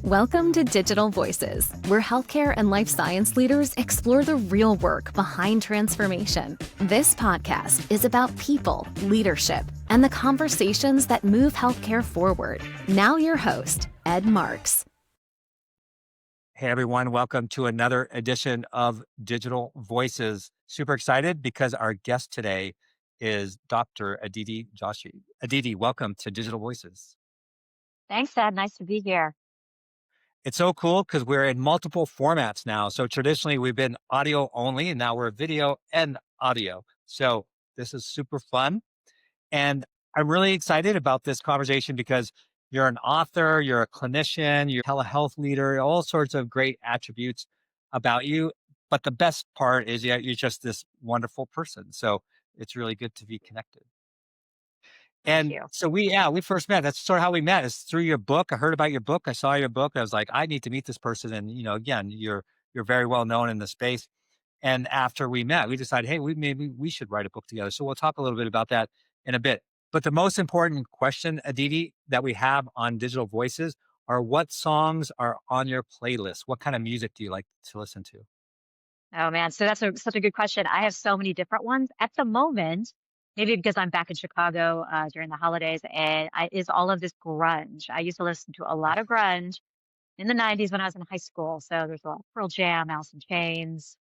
Welcome to Digital Voices, where healthcare and life science leaders explore the real work behind transformation. This podcast is about people, leadership, and the conversations that move healthcare forward. Now your host, Ed Marx. Hey everyone, welcome to another edition of Digital Voices. Super excited because our guest today is Dr. Aditi Joshi. Aditi, welcome to Digital Voices. Thanks, Ed. Nice to be here. It's so cool because we're in multiple formats now. So traditionally we've been audio only, and now we're video and audio. So this is super fun. And I'm really excited about this conversation because you're an author, you're a clinician, you're a telehealth leader, all sorts of great attributes about you. But the best part is you're just this wonderful person. So it's really good to be connected. Thank And you. so we first met. That's sort of how we met. It's through your book. I heard about your book. I saw your book. I was like, I need to meet this person. And again, you're very well known in the space. And after we met, we decided, hey, maybe we should write a book together. So we'll talk a little bit about that in a bit. But the most important question, Aditi, that we have on Digital Voices are what songs are on your playlist? What kind of music do you like to listen to? Oh man, so that's such a good question. I have so many different ones at the moment. Maybe because I'm back in Chicago during the holidays, and is all of this grunge. I used to listen to a lot of grunge in the '90s when I was in high school. So there's a lot of Pearl Jam, Alice in Chains,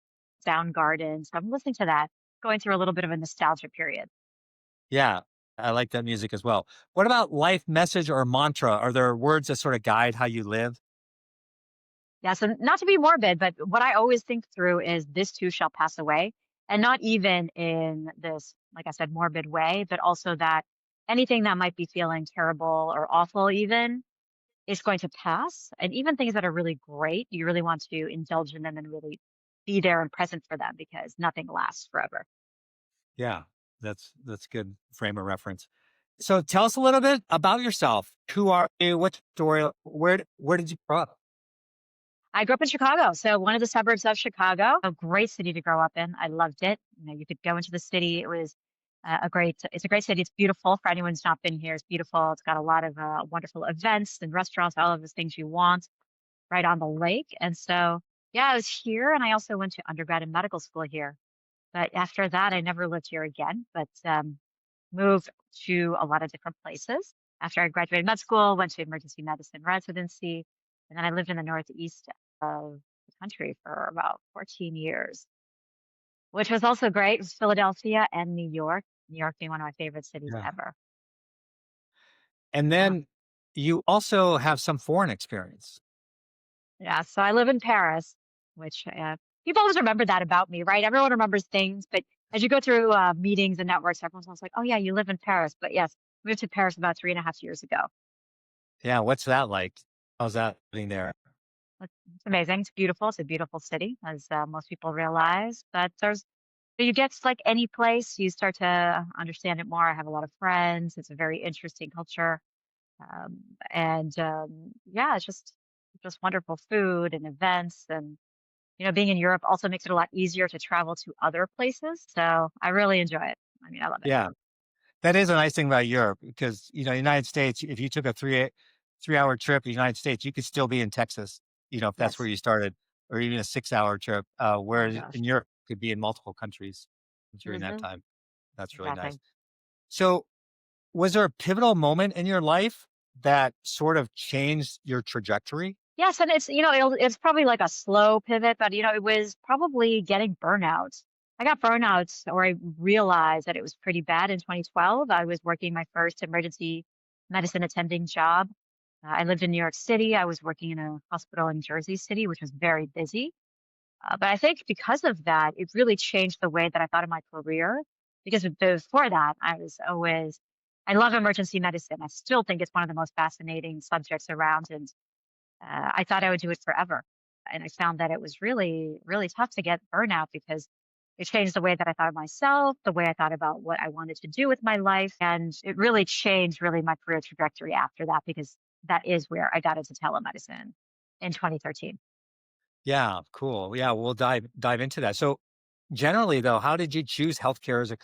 Soundgarden. So I'm listening to that, going through a little bit of a nostalgia period. Yeah, I like that music as well. What about life message or mantra? Are there words that sort of guide how you live? Yeah, so not to be morbid, but what I always think through is this too shall pass away. And not even in this, like I said, morbid way, but also that anything that might be feeling terrible or awful even is going to pass. And even things that are really great, you really want to indulge in them and really be there and present for them because nothing lasts forever. Yeah, that's good frame of reference. So tell us a little bit about yourself. Who are you? What story? Where did you grow up? I grew up in Chicago, so one of the suburbs of Chicago, a great city to grow up in. I loved it. You could go into the city. It was it's a great city. It's beautiful for anyone who's not been here. It's beautiful. It's got a lot of wonderful events and restaurants, all of the things you want right on the lake. And so, yeah, I was here and I also went to undergrad and medical school here. But after that, I never lived here again, but moved to a lot of different places. After I graduated med school, went to emergency medicine residency, and then I lived in the Northeast of the country for about 14 years, which was also great. It was Philadelphia and New York. New York being one of my favorite cities Yeah. ever. And Yeah. then you also have some foreign experience. Yeah. So I live in Paris, which people always remember that about me, right? Everyone remembers things, but as you go through meetings and networks, everyone's always like, oh, yeah, you live in Paris. But yes, moved to Paris about 3.5 years ago. Yeah, what's that like? How's that living there? It's amazing. It's beautiful. It's a beautiful city, as most people realize. But you get to, like any place, you start to understand it more. I have a lot of friends. It's a very interesting culture. And yeah, it's just wonderful food and events. And, being in Europe also makes it a lot easier to travel to other places. So I really enjoy it. I mean, I love it. Yeah, that is a nice thing about Europe because United States. If you took a 3 hour trip to the United States, you could still be in Texas. If that's where Yes. you started, or even a 6 hour trip. Oh my Whereas gosh. in Europe, you could be in multiple countries during that Hmm. time. That's really nice. Exactly. So, was there a pivotal moment in your life that sort of changed your trajectory? Yes, and it's probably like a slow pivot, but it was probably getting burnout. I got burnouts, or I realized that it was pretty bad in 2012. I was working my first emergency medicine attending job. I lived in New York City. I was working in a hospital in Jersey City, which was very busy. But I think because of that, it really changed the way that I thought of my career. Because before that, I love emergency medicine. I still think it's one of the most fascinating subjects around. And I thought I would do it forever. And I found that it was really, really tough to get burnout because it changed the way that I thought of myself, the way I thought about what I wanted to do with my life. And it really changed really my career trajectory after that because that is where I got into telemedicine in 2013. Yeah, cool. Yeah, we'll dive into that. So, generally, though, how did you choose healthcare as a?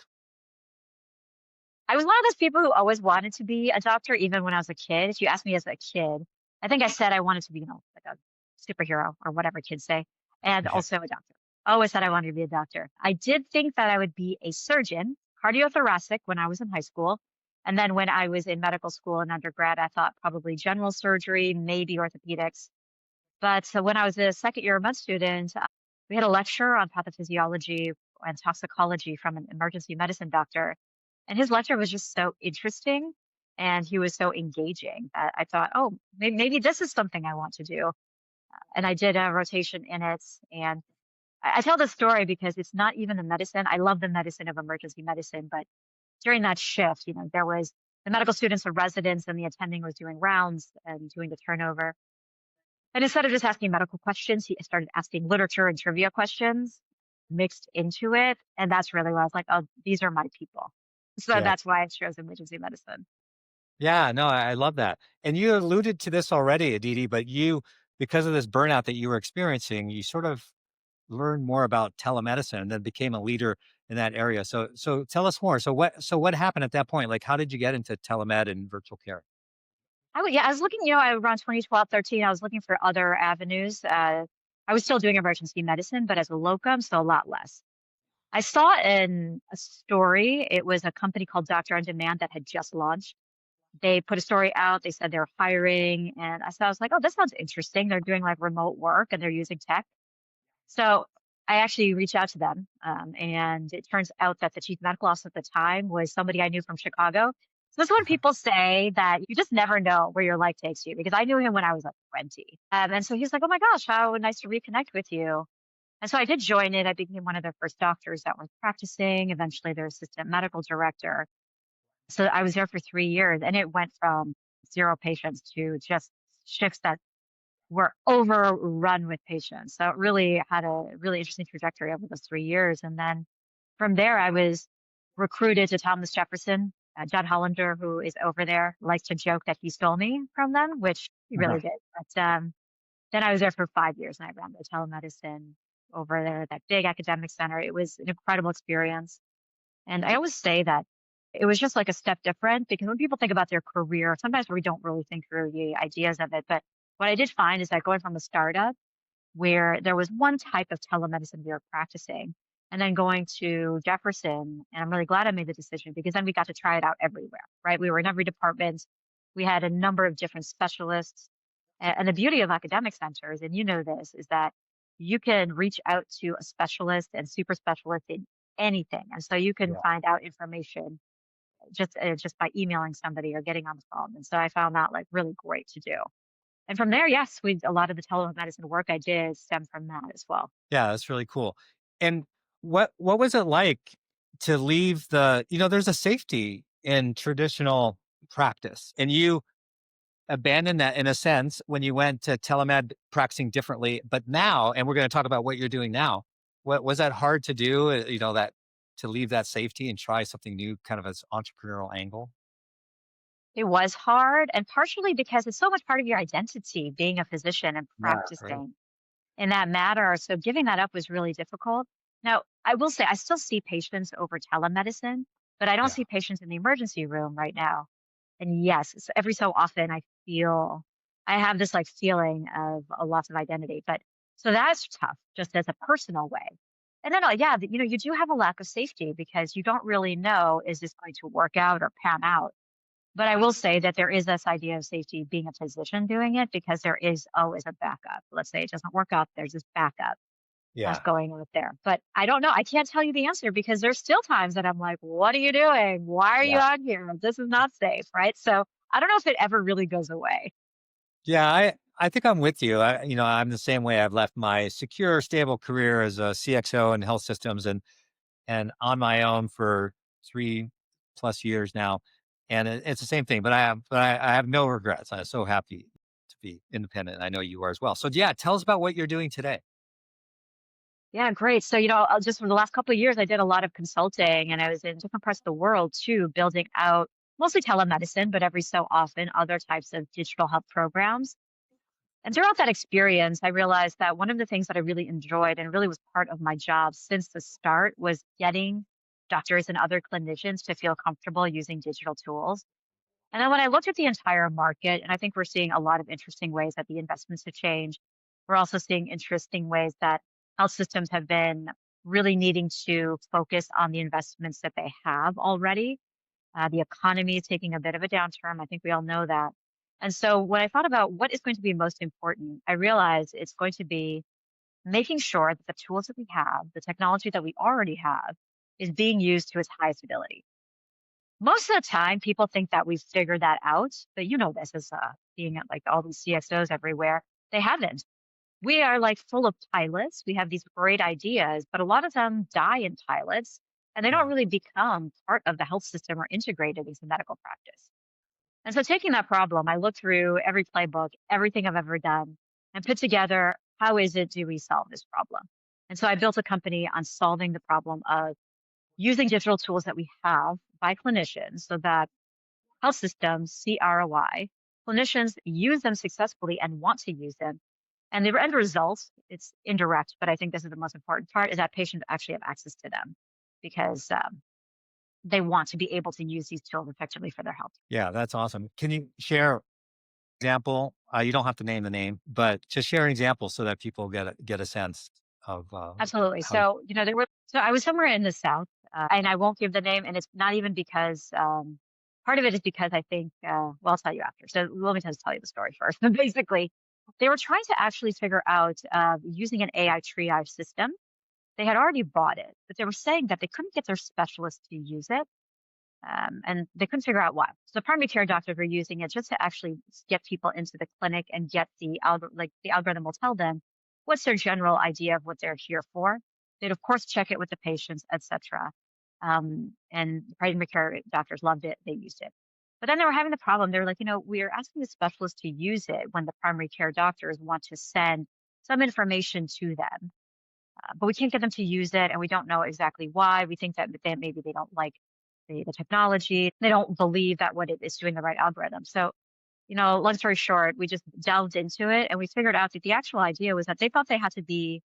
I was one of those people who always wanted to be a doctor, even when I was a kid. If you asked me as a kid, I think I said I wanted to be, like a superhero or whatever kids say, and also a doctor. Always said I wanted to be a doctor. I did think that I would be a surgeon, cardiothoracic, when I was in high school. And then when I was in medical school and undergrad, I thought probably general surgery, maybe orthopedics. But so when I was a second year med student, we had a lecture on pathophysiology and toxicology from an emergency medicine doctor. And his lecture was just so interesting and he was so engaging that I thought, oh, maybe this is something I want to do. And I did a rotation in it. And I tell this story because it's not even the medicine. I love the medicine of emergency medicine, but during that shift, there was the medical students were residents and the attending was doing rounds and doing the turnover. And instead of just asking medical questions, he started asking literature and trivia questions mixed into it. And that's really where I was like, oh, these are my people. So Yeah. that's why I chose emergency medicine. Yeah, no, I love that. And you alluded to this already, Aditi, but because of this burnout that you were experiencing, you sort of learned more about telemedicine and then became a leader in that area. So tell us more. So what happened at that point? Like, how did you get into telemed and virtual care? I was looking, around 2012, 13, I was looking for other avenues. I was still doing emergency medicine, but as a locum, so a lot less. I saw in a story, it was a company called Doctor on Demand that had just launched. They put a story out. They said they're hiring. And I was like, oh, this sounds interesting. They're doing like remote work and they're using tech. So I actually reached out to them. And it turns out that the chief medical officer at the time was somebody I knew from Chicago. So this is when people say that you just never know where your life takes you because I knew him when I was like 20. And so he's like, oh my gosh, how nice to reconnect with you. And so I did join it. I became one of their first doctors that was practicing, eventually their assistant medical director. So I was there for 3 years and it went from zero patients to just shifts that were overrun with patients. So it really had a really interesting trajectory over those 3 years. And then from there, I was recruited to Thomas Jefferson. Judd Hollander, who is over there, likes to joke that he stole me from them, which he Uh-huh. really did. But then I was there for 5 years and I ran the telemedicine over there at that big academic center. It was an incredible experience. And I always say that it was just like a step different because when people think about their career, sometimes we don't really think through the ideas of it. But what I did find is that going from a startup where there was one type of telemedicine we were practicing, and then going to Jefferson, and I'm really glad I made the decision because then we got to try it out everywhere, right? We were in every department. We had a number of different specialists. And the beauty of academic centers, and you know this, is that you can reach out to a specialist and super specialist in anything. And so you can Yeah. find out information just by emailing somebody or getting on the phone. And so I found that like really great to do. And from there, yes, we a lot of the telemedicine work I did stemmed from that as well. Yeah, that's really cool. And what was it like to leave there's a safety in traditional practice and you abandoned that in a sense when you went to telemed practicing differently, but now, and we're going to talk about what you're doing now. What was that hard to do, that to leave that safety and try something new kind of as entrepreneurial angle? It was hard, and partially because it's so much part of your identity, being a physician and Yeah, right. practicing in that matter. So giving that up was really difficult. Now, I will say I still see patients over telemedicine, but I don't Yeah. see patients in the emergency room right now. And yes, every so often I have this like feeling of a loss of identity. But so that's tough just as a personal way. And then, yeah, you do have a lack of safety because you don't really know, is this going to work out or pan out? But I will say that there is this idea of safety being a physician doing it because there is always a backup. Let's say it doesn't work out, there's this backup that's Yeah. going on there. But I don't know. I can't tell you the answer because there's still times that I'm like, what are you doing? Why are you Yeah. on here? This is not safe, right? So I don't know if it ever really goes away. Yeah, I think I'm with you. I'm the same way. I've left my secure, stable career as a CXO in health systems and on my own for 3+ years now. And it's the same thing, but I have no regrets. I'm so happy to be independent. I know you are as well. So yeah, tell us about what you're doing today. Yeah, great. So, just for the last couple of years, I did a lot of consulting and I was in different parts of the world too, building out mostly telemedicine, but every so often other types of digital health programs. And throughout that experience, I realized that one of the things that I really enjoyed and really was part of my job since the start was getting doctors and other clinicians to feel comfortable using digital tools. And then when I looked at the entire market, and I think we're seeing a lot of interesting ways that the investments have changed. We're also seeing interesting ways that health systems have been really needing to focus on the investments that they have already. The economy is taking a bit of a downturn. I think we all know that. And so when I thought about what is going to be most important, I realized it's going to be making sure that the tools that we have, the technology that we already have, is being used to its highest ability. Most of the time, people think that we've figured that out, but you know this as being at like all these CXOs everywhere. They haven't. We are like full of pilots. We have these great ideas, but a lot of them die in pilots and they don't Yeah. really become part of the health system or integrated into medical practice. And so taking that problem, I looked through every playbook, everything I've ever done, and put together how is it do we solve this problem? And so I built a company on solving the problem of using digital tools that we have by clinicians so that health systems see ROI, clinicians use them successfully and want to use them. And the end result, it's indirect, but I think this is the most important part, is that patients actually have access to them because they want to be able to use these tools effectively for their health. Yeah, that's awesome. Can you share example? You don't have to name the name, but just share an example so that people get a sense of Absolutely. how. So, so I was somewhere in the South, and I won't give the name, and it's not even because, part of it is because I think, well, I'll tell you after. So let me just tell you the story first. But basically, they were trying to actually figure out using an AI triage system. They had already bought it, but they were saying that they couldn't get their specialists to use it. And they couldn't figure out why. So primary care doctors were using it just to actually get people into the clinic and get the the algorithm will tell them what's their general idea of what they're here for. They'd of course check it with the patients, etc. And the primary care doctors loved it; they used it. But then they were having the problem. They were like, we are asking the specialists to use it when the primary care doctors want to send some information to them, but we can't get them to use it, and we don't know exactly why. We think that maybe they don't like the technology. They don't believe that what it is doing the right algorithm. So, long story short, we just delved into it and we figured out that the actual idea was that they thought they had to be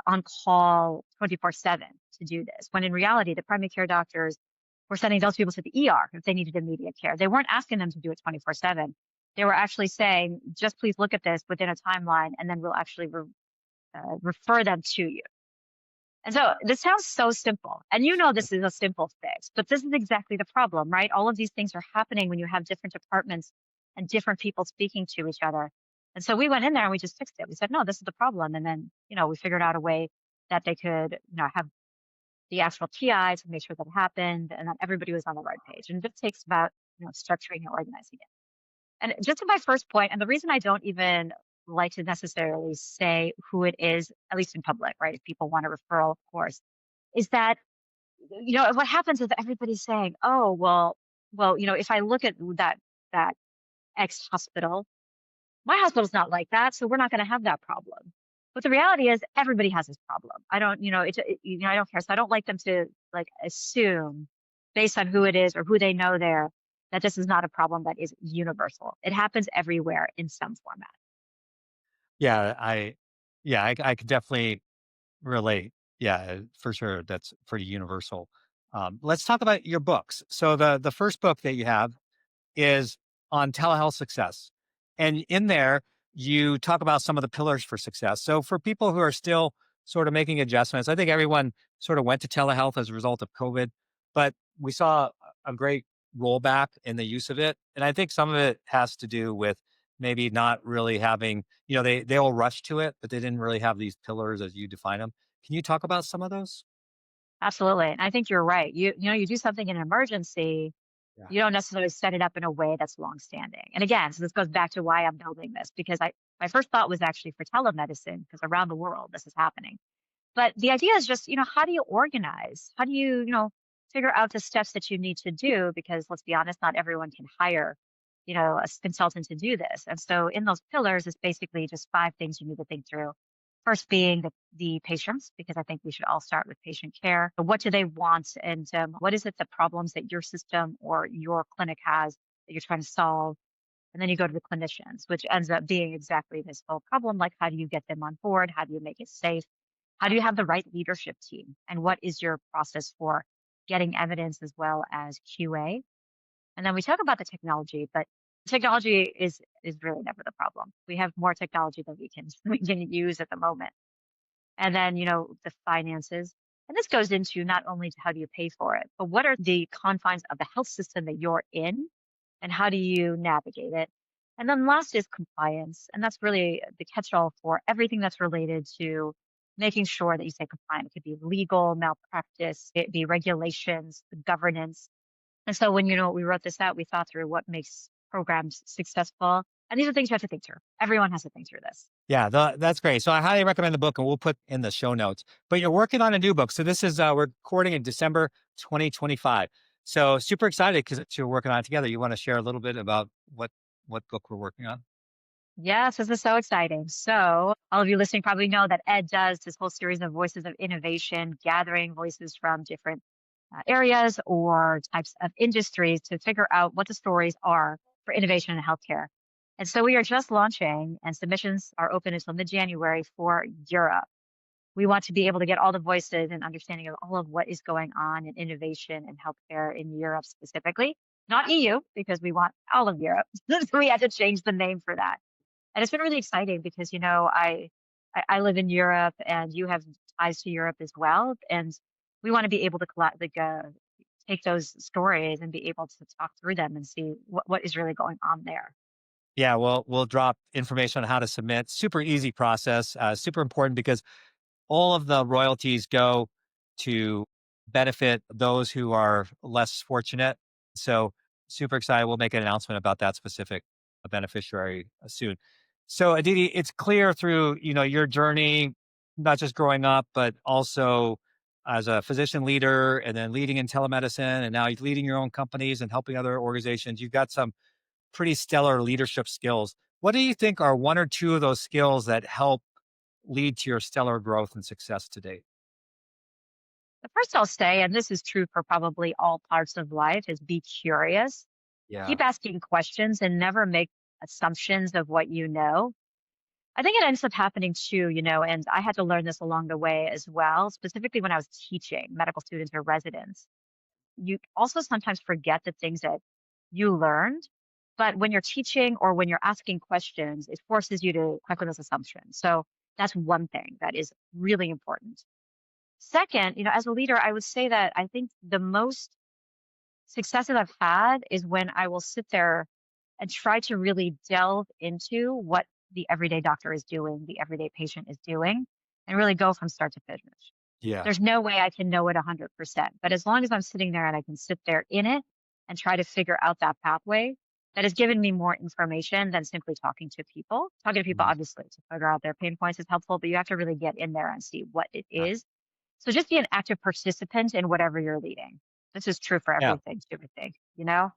on call 24/7 to do this, when in reality, the primary care doctors were sending those people to the ER if they needed immediate care. They weren't asking them to do it 24/7. They were actually saying, just please look at this within a timeline and then we'll actually refer them to you. And so this sounds so simple. And this is a simple fix, but this is exactly the problem, right? All of these things are happening when you have different departments and different people speaking to each other. And so we went in there and we just fixed it. We said, no, this is the problem. And then, we figured out a way that they could, have the actual TI to make sure that it happened and that everybody was on the right page. And it takes about, structuring and organizing it. And just to my first point, and the reason I don't even like to necessarily say who it is, at least in public, right? If people want a referral, of course, is that, what happens is that everybody's saying, oh, well, if I look at that X hospital, my hospital's not like that, so we're not going to have that problem. But the reality is everybody has this problem. I don't, I don't care. So I don't like them to like assume based on who it is or who they know there that this is not a problem that is universal. It happens everywhere in some format. Yeah, I could definitely relate. Yeah, for sure. That's pretty universal. Let's talk about your books. So the first book that you have is on telehealth success. And in there, you talk about some of the pillars for success. So for people who are still sort of making adjustments, I think everyone sort of went to telehealth as a result of COVID, but we saw a great rollback in the use of it. And I think some of it has to do with maybe not really having, they all rushed to it, but they didn't really have these pillars as you define them. Can you talk about some of those? Absolutely. And I think you're right. You do something in an emergency, Yeah. you don't necessarily set it up in a way that's longstanding. And again, so this goes back to why I'm building this because my first thought was actually for telemedicine because around the world this is happening. But the idea is just, how do you organize? How do you, figure out the steps that you need to do? Because let's be honest, not everyone can hire, a consultant to do this. And so in those pillars, it's basically just 5 things you need to think through. First being the patients, because I think we should all start with patient care. What do they want? And what is it, the problems that your system or your clinic has that you're trying to solve? And then you go to the clinicians, which ends up being exactly this whole problem. Like, how do you get them on board? How do you make it safe? How do you have the right leadership team? And what is your process for getting evidence as well as QA? And then we talk about the technology, but technology is really never the problem. We have more technology than we can use at the moment. And then, the finances. And this goes into not only how do you pay for it, but what are the confines of the health system that you're in and how do you navigate it? And then last is compliance. And that's really the catch-all for everything that's related to making sure that you stay compliant. It could be legal malpractice, it be regulations, the governance. And so when, we wrote this out, we thought through what makes programs successful. And these are things you have to think through. Everyone has to think through this. Yeah, that's great. So I highly recommend the book, and we'll put in the show notes. But you're working on a new book. So this is we're recording in December 2025. So super excited because you're working on it together. You want to share a little bit about what book we're working on? Yes, this is so exciting. So, all of you listening probably know that Ed does this whole series of voices of innovation, gathering voices from different areas or types of industries to figure out what the stories are for innovation in healthcare. And so, we are just launching, and submissions are open until mid January for Europe. We want to be able to get all the voices and understanding of all of what is going on in innovation and healthcare in Europe specifically, not EU, because we want all of Europe. So we had to change the name for that. And it's been really exciting because, I live in Europe and you have ties to Europe as well. And we want to be able to take those stories and be able to talk through them and see what is really going on there. Yeah, well, we'll drop information on how to submit. Super easy process. Super important because all of the royalties go to benefit those who are less fortunate. So super excited. We'll make an announcement about that specific beneficiary soon. So Aditi, it's clear through, your journey, not just growing up, but also as a physician leader and then leading in telemedicine and now you're leading your own companies and helping other organizations. You've got some pretty stellar leadership skills. What do you think are one or two of those skills that help lead to your stellar growth and success to date? The first I'll say, and this is true for probably all parts of life, is be curious. Yeah. Keep asking questions and never make assumptions of what you know. I think it ends up happening too, and I had to learn this along the way as well, specifically when I was teaching medical students or residents. You also sometimes forget the things that you learned, but when you're teaching or when you're asking questions, it forces you to question those assumptions. So that's one thing that is really important. Second, as a leader, I would say that I think the most successes I've had is when I will sit there and try to really delve into what the everyday doctor is doing, the everyday patient is doing, and really go from start to finish. Yeah. There's no way I can know it 100%, but as long as I'm sitting there and I can sit there in it and try to figure out that pathway, that has given me more information than simply talking to people. Talking to people, Mhm. obviously, to figure out their pain points is helpful, but you have to really get in there and see what it Uh, is. So just be an active participant in whatever you're leading. This is true for Yeah. everything, everything. Yeah.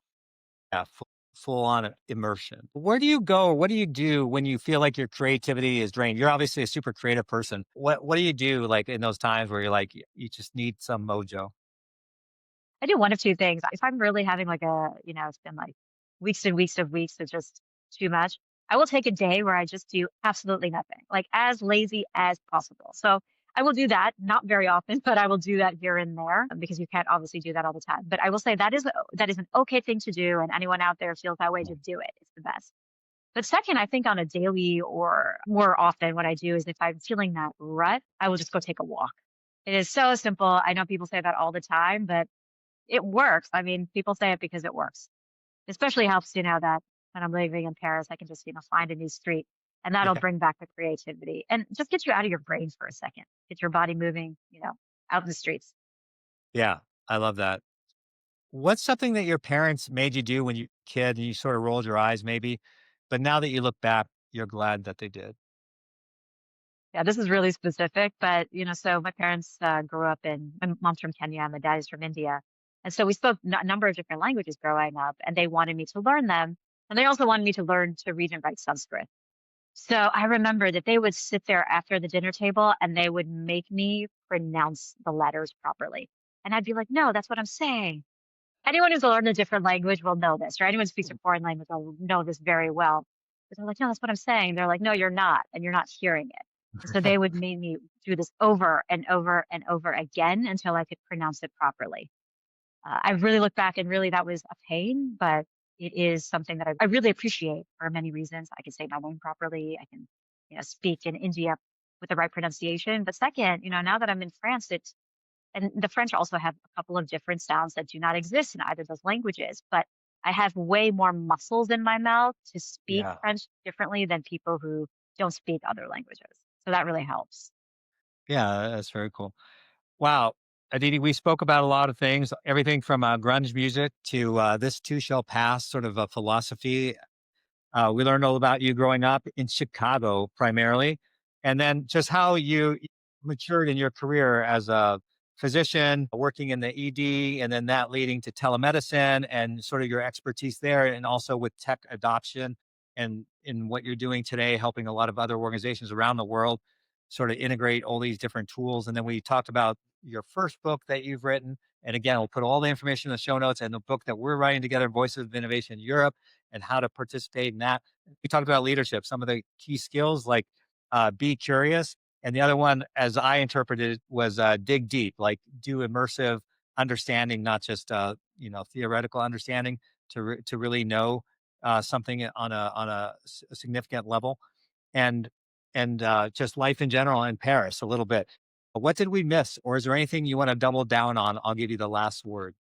Full on immersion. Where do you go? What do you do when you feel like your creativity is drained? You're obviously a super creative person. What do you do like in those times where you're like, you just need some mojo? I do one of two things. If I'm really having it's been like weeks and weeks of weeks of just too much, I will take a day where I just do absolutely nothing, like as lazy as possible. So I will do that, not very often, but I will do that here and there because you can't obviously do that all the time. But I will say that is an okay thing to do, and anyone out there feels that way, just do it. It's the best. But second, I think on a daily or more often, what I do is if I'm feeling that rut, I will just go take a walk. It is so simple. I know people say that all the time, but it works. I mean, people say it because it works. Especially helps, that when I'm living in Paris, I can just, find a new street and that'll Yeah. bring back the creativity and just get you out of your brain for a second. Get your body moving, out in the streets. Yeah. I love that. What's something that your parents made you do when you were a kid and you sort of rolled your eyes maybe, but now that you look back, you're glad that they did? Yeah, this is really specific, but so my parents grew up my mom's from Kenya and my dad is from India. And so we spoke a number of different languages growing up and they wanted me to learn them. And they also wanted me to learn to read and write Sanskrit. So I remember that they would sit there after the dinner table and they would make me pronounce the letters properly. And I'd be like, no, that's what I'm saying. Anyone who's learned a different language will know this, or anyone who speaks a foreign language will know this very well. But they're like, no, that's what I'm saying. They're like, no, you're not, and you're not hearing it. And so they would make me do this over and over and over again until I could pronounce it properly. I really look back and really that was a pain, but it is something that I really appreciate for many reasons. I can say my name properly. I can, speak in India with the right pronunciation. But second, now that I'm in France, and the French also have a couple of different sounds that do not exist in either of those languages, but I have way more muscles in my mouth to speak Yeah. French differently than people who don't speak other languages. So that really helps. Yeah, that's very cool. Wow. Aditi, we spoke about a lot of things, everything from grunge music to this too shall pass, sort of a philosophy. We learned all about you growing up in Chicago primarily, and then just how you matured in your career as a physician, working in the ED, and then that leading to telemedicine and sort of your expertise there, and also with tech adoption and in what you're doing today, helping a lot of other organizations around the world sort of integrate all these different tools. And then we talked about your first book that you've written. And again, we'll put all the information in the show notes and the book that we're writing together, Voices of Innovation in Europe, and how to participate in that. We talked about leadership, some of the key skills like be curious. And the other one, as I interpreted it, was dig deep, like do immersive understanding, not just theoretical understanding to really know something on a significant level, and just life in general in Paris a little bit. What did we miss, or is there anything you want to double down on? I'll give you the last word.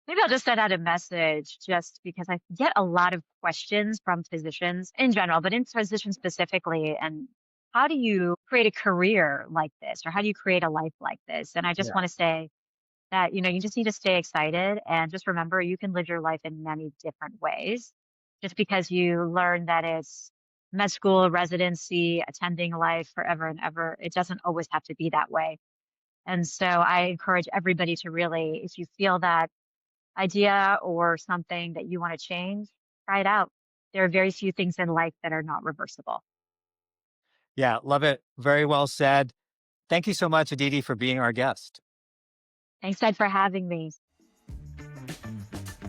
Maybe I'll just send out a message just because I get a lot of questions from physicians in general, but in physicians specifically. And how do you create a career like this? Or how do you create a life like this? And I just Yeah. want to say that, you just need to stay excited and just remember you can live your life in many different ways. Just because you learn that it's med school, residency, attending life forever and ever, it doesn't always have to be that way. And so I encourage everybody to really, if you feel that idea or something that you want to change, try it out. There are very few things in life that are not reversible. Yeah, love it. Very well said. Thank you so much, Aditi, for being our guest. Thanks, Ed, for having me.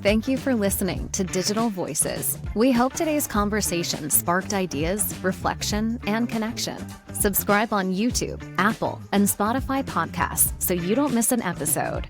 Thank you for listening to Digital Voices. We hope today's conversation sparked ideas, reflection, and connection. Subscribe on YouTube, Apple, and Spotify podcasts so you don't miss an episode.